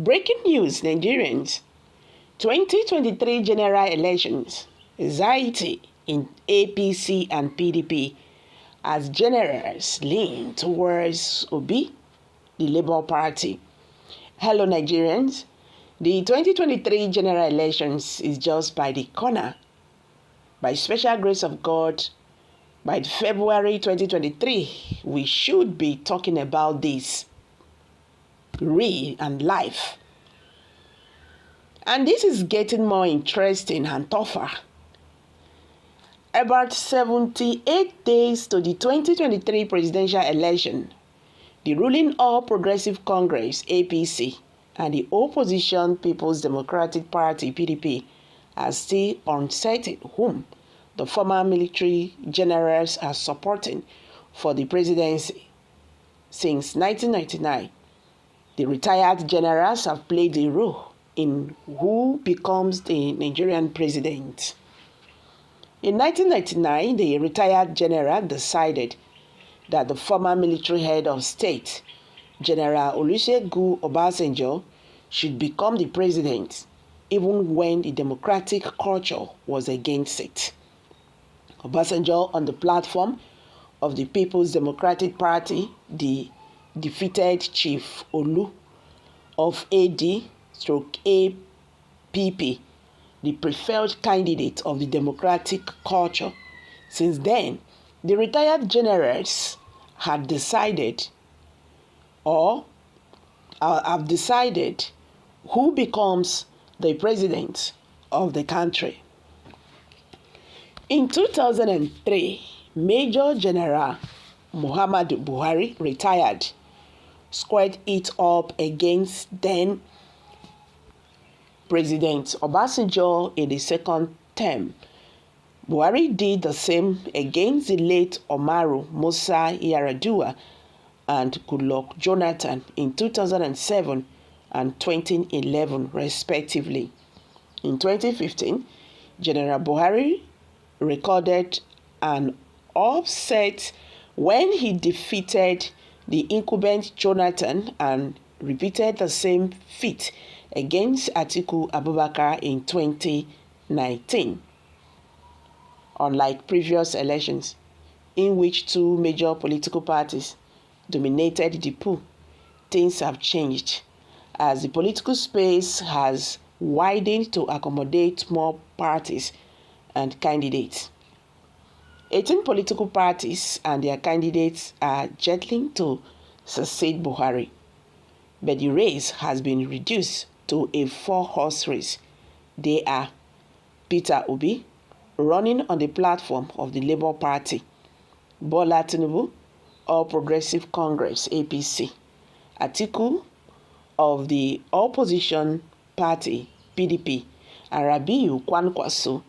Breaking news, Nigerians. 2023 general elections. Anxiety in APC and PDP as generals lean towards Obi, the Labour Party. Hello, Nigerians. The 2023 general elections is just by the corner. By special grace of God, by February 2023, we should be talking about this real and live. And this is getting more interesting and tougher. About 78 days to the 2023 presidential election, the ruling All Progressive Congress, APC, and the opposition People's Democratic Party, PDP, are still uncertain whom the former military generals are supporting for the presidency. Since 1999, the retired generals have played a role in who becomes the Nigerian president. In 1999, the retired general decided that the former military head of state, General Olusegun Obasanjo, should become the president, even when the democratic culture was against it. Obasanjo, on the platform of the People's Democratic Party, defeated Chief Olu of AD/APP, the preferred candidate of the democratic culture. Since then, the retired generals had decided have decided who becomes the president of the country. In 2003, Major General Muhammadu Buhari retired, squared it up against then President Obasanjo in the second term. Buhari did the same against the late Umaru Musa Yar'Adua and Goodluck Jonathan in 2007 and 2011, respectively. In 2015, General Buhari recorded an upset when he defeated the incumbent Jonathan and repeated the same feat against Atiku Abubakar in 2019. Unlike previous elections, in which two major political parties dominated the pool, things have changed as the political space has widened to accommodate more parties and candidates. 18 political parties and their candidates are jetting to succeed Buhari, but the race has been reduced to a 4-horse race. They are Peter Obi, running on the platform of the Labour Party, Bola Tinubu, All Progressive Congress, APC, Atiku of the opposition party, PDP, and Rabiu Kwankwaso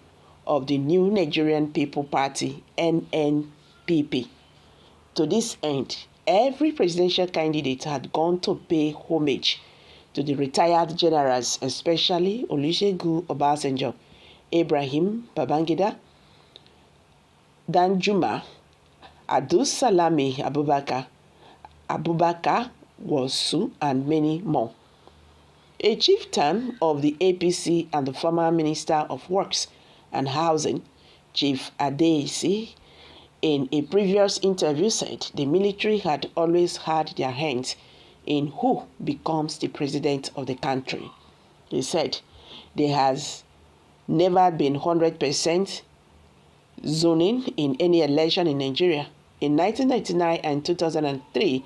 of the New Nigerian People Party, NNPP. To this end, every presidential candidate had gone to pay homage to the retired generals, especially Olusegun Obasanjo, Ibrahim Babangida, Danjuma, Abdulsalami Abubakar Wasu, and many more. A chieftain of the APC and the former Minister of Works and Housing, Chief Adeisi, in a previous interview said the military had always had their hands in who becomes the president of the country. He said there has never been 100% zoning in any election in Nigeria. In 1999 and 2003,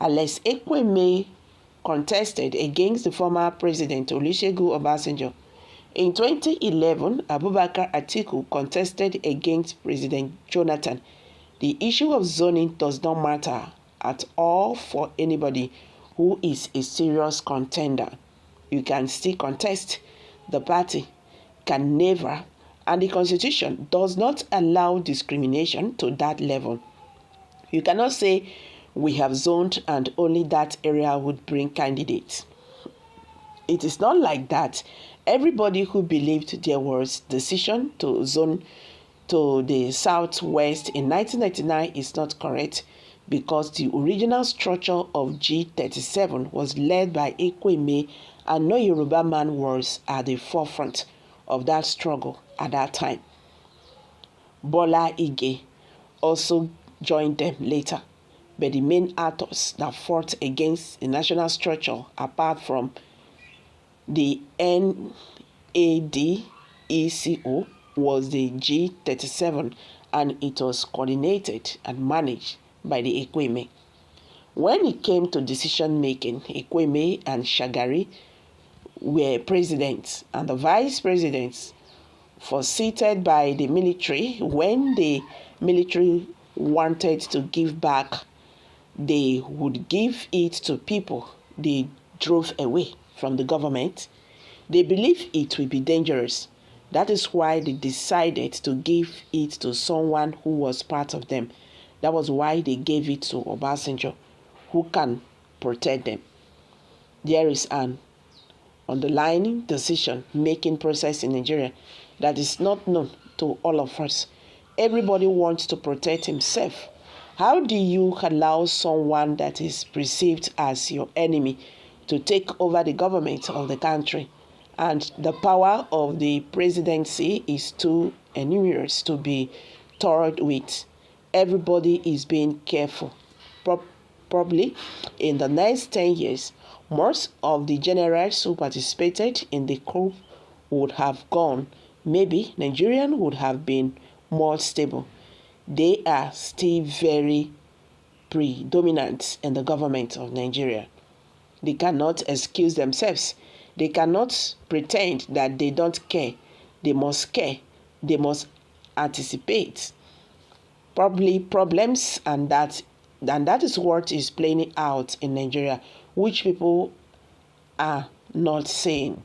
Alex Ekweme contested against the former president Olusegun Obasanjo. In 2011, Abubakar Atiku contested against President Jonathan. The issue of zoning does not matter at all for anybody who is a serious contender. You can still contest. The party can never, and the Constitution does not allow discrimination to that level. You cannot say we have zoned and only that area would bring candidates. It is not like that. Everybody who believed there was decision to zone to the southwest in 1999 is not correct, because the original structure of G37 was led by Ekweme and no Yoruba man was at the forefront of that struggle at that time. Bola Ige also joined them later, but the main actors that fought against the national structure, apart from the NADECO, was the G37, and it was coordinated and managed by the Ekweme. When it came to decision making, Ekweme and Shagari were presidents, and the vice presidents were seated by the military. When the military wanted to give back, they would give it to people they drove away from the government. They believed it would be dangerous. That is why they decided to give it to someone who was part of them. That was why they gave it to Obasanjo, who can protect them. There is an underlying decision-making process in Nigeria that is not known to all of us. Everybody wants to protect himself. How do you allow someone that is perceived as your enemy to take over the government of the country? And the power of the presidency is too enormous to be toyed with. Everybody is being careful. Probably in the next 10 years, most of the generals who participated in the coup would have gone. Maybe Nigerian would have been more stable. They are still very predominant in the government of Nigeria. They cannot excuse themselves. They cannot pretend that they don't care. They must care. They must anticipate probably problems, and that is what is playing out in Nigeria, which people are not saying.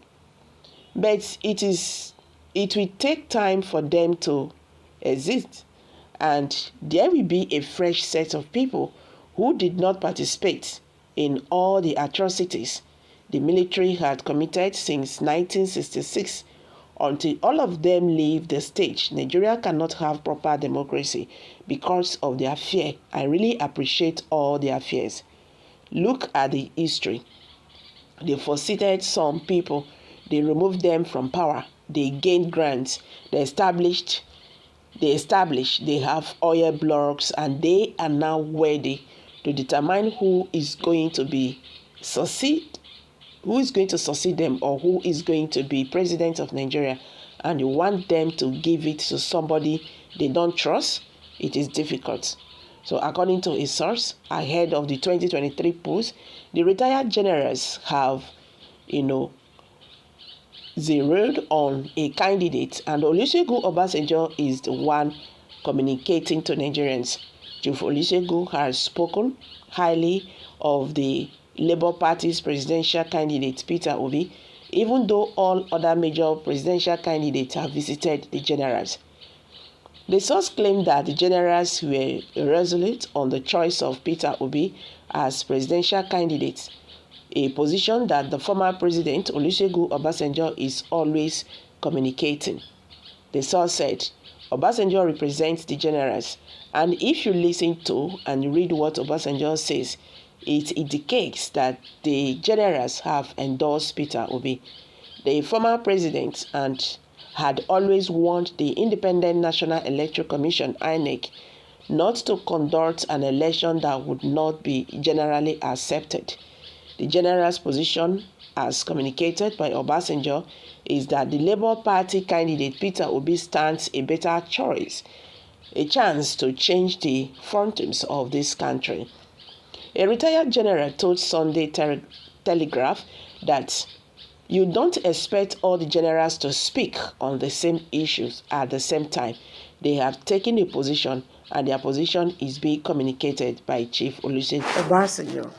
But it will take time for them to exist, and there will be a fresh set of people who did not participate in all the atrocities the military had committed since 1966. Until all of them leave the stage, Nigeria cannot have proper democracy because of their fear. I really appreciate all their fears. Look at the history. They forseated some people. They removed them from power. They gained grants. They have oil blocks, and they are now ready to determine who is going to succeed them, or who is going to be president of Nigeria. And you want them to give it to somebody they don't trust. It is difficult. So according to a source, ahead of the 2023 polls, the retired generals have, zeroed on a candidate, and Olusegun Obasanjo is the one communicating to Nigerians. Chief Olusegun has spoken highly of the Labour Party's presidential candidate, Peter Obi, even though all other major presidential candidates have visited the generals. The source claimed that the generals were resolute on the choice of Peter Obi as presidential candidate, a position that the former president, Olusegun Obasanjo, is always communicating. The source said, Obasanjo represents the generals, and if you listen to and read what Obasanjo says, it indicates that the generals have endorsed Peter Obi. The former president had always warned the Independent National Electoral Commission, INEC, not to conduct an election that would not be generally accepted. The general's position, as communicated by Obasanjo, is that the Labour Party candidate Peter Obi stands a better choice, a chance to change the fortunes of this country. A retired general told Sunday Telegraph that you don't expect all the generals to speak on the same issues at the same time. They have taken a position, and their position is being communicated by Chief Olusegun Obasanjo.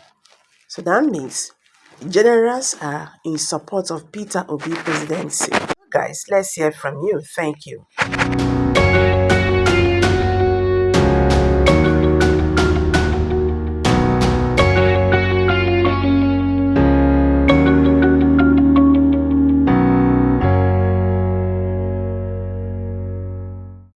So that means generals are in support of Peter Obi presidency. Guys, let's hear from you. Thank you.